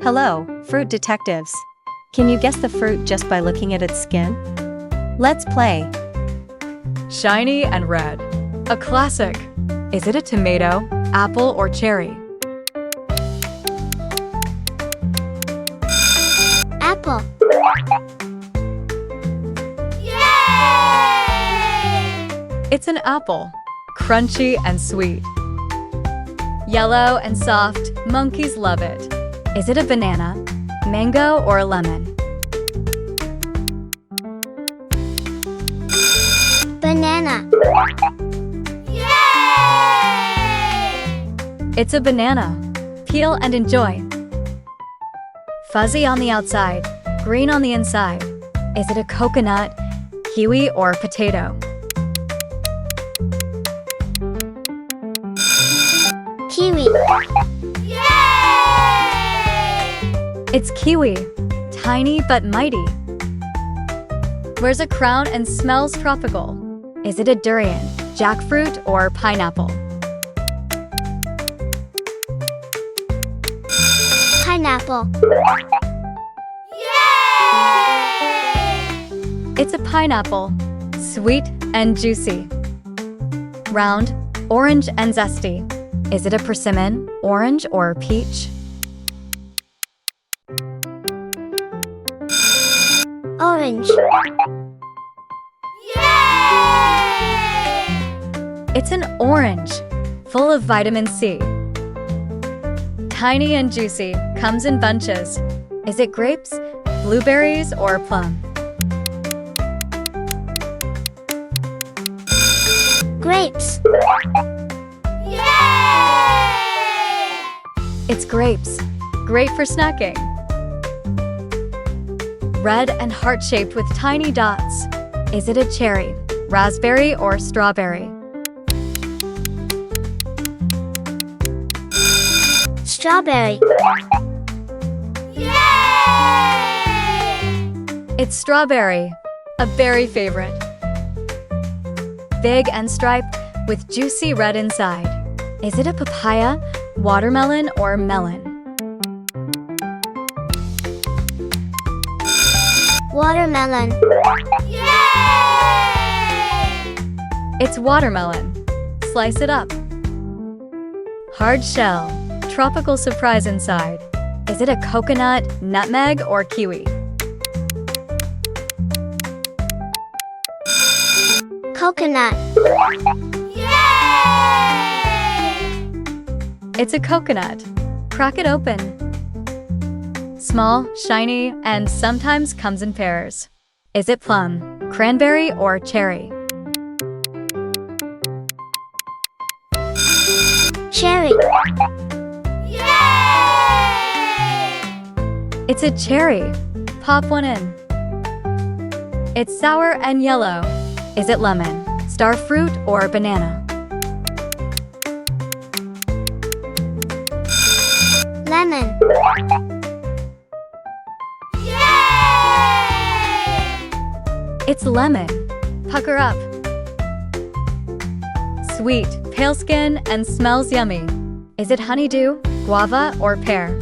Hello, fruit detectives. Can you guess the fruit just by looking at its skin? Let's play. Shiny and red. A classic. Is it a tomato, apple, or cherry? Apple. Yay! It's an apple. Crunchy and sweet. Yellow and soft, monkeys love it. Is it a banana, mango, or a lemon? Banana. Yay! It's a banana. Peel and enjoy. Fuzzy on the outside, green on the inside. Is it a coconut, kiwi, or potato? Kiwi. Yay! It's kiwi. Tiny but mighty. Wears a crown and smells tropical. Is it a durian, jackfruit, or pineapple? Pineapple. Yay! It's a pineapple. Sweet and juicy. Round, orange and zesty. Is it a persimmon, orange, or peach? Orange. Yay! It's an orange, full of vitamin C. Tiny and juicy, comes in bunches. Is it grapes, blueberries, or plum? Grapes. Yay! It's grapes. Great for snacking. Red and heart-shaped with tiny dots. Is it a cherry, raspberry, or strawberry? Strawberry. Yay! It's strawberry, a berry favorite. Big and striped with juicy red inside. Is it a papaya, watermelon, or melon? Watermelon. Yay! It's watermelon. Slice it up. Hard shell, tropical surprise inside. Is it a coconut, nutmeg, or kiwi? Coconut. Yay! It's a coconut. Crack it open. Small, shiny, and sometimes comes in pairs. Is it plum, cranberry, or cherry? Cherry. Yay! It's a cherry. Pop one in. It's sour and yellow. Is it lemon, star fruit, or banana? Lemon. Yay! It's lemon. Pucker up. Sweet, pale skin, and smells yummy. Is it honeydew, guava, or pear?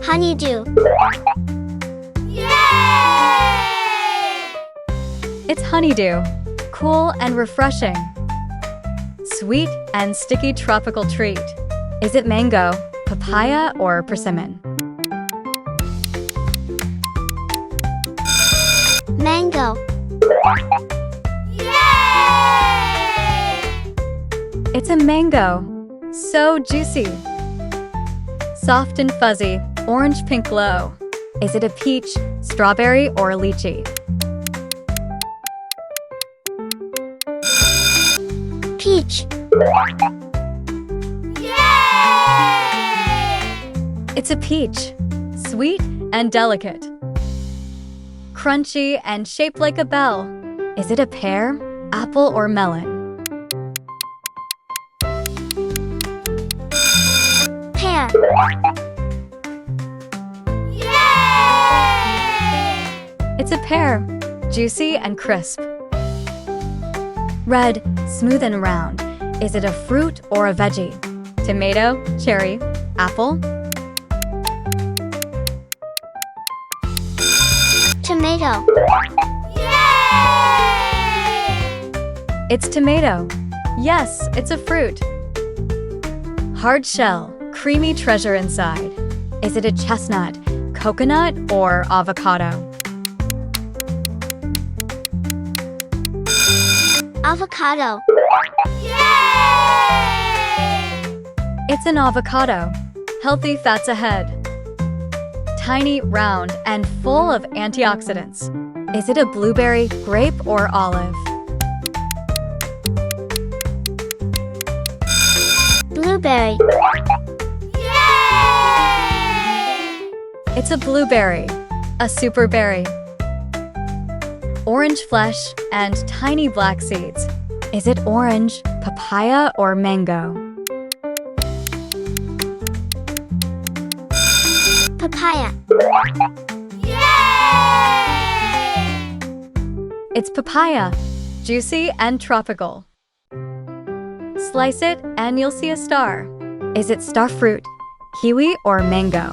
Honeydew. Yay! It's honeydew. Cool and refreshing. Sweet and sticky tropical treat. Is it mango, papaya, or persimmon? Mango. Yay! It's a mango. So juicy. Soft and fuzzy, orange-pink glow. Is it a peach, strawberry, or lychee? Peach. Yay! It's a peach. Sweet and delicate. Crunchy and shaped like a bell. Is it a pear, apple, or melon? Pear. Yay! It's a pear, juicy and crisp. Red, smooth and round. Is it a fruit or a veggie? Tomato, cherry, apple. Tomato. It's tomato. Yes, it's a fruit. Hard shell, creamy treasure inside. Is it a chestnut, coconut, or avocado? Avocado. It's an avocado. Healthy fats ahead. Tiny, round, and full of antioxidants. Is it a blueberry, grape, or olive? Blueberry. It's a blueberry, a super berry. Orange flesh and tiny black seeds. Is it orange, papaya, or mango? Papaya. It's papaya, juicy and tropical. Slice it and you'll see a star. Is it star fruit, kiwi, or mango?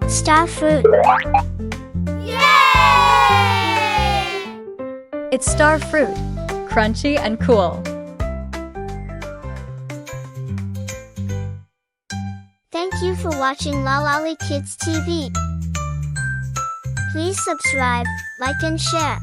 Star fruit. It's star fruit, crunchy and cool. Thank you for watching Lalali Kids TV. Please subscribe, like and share.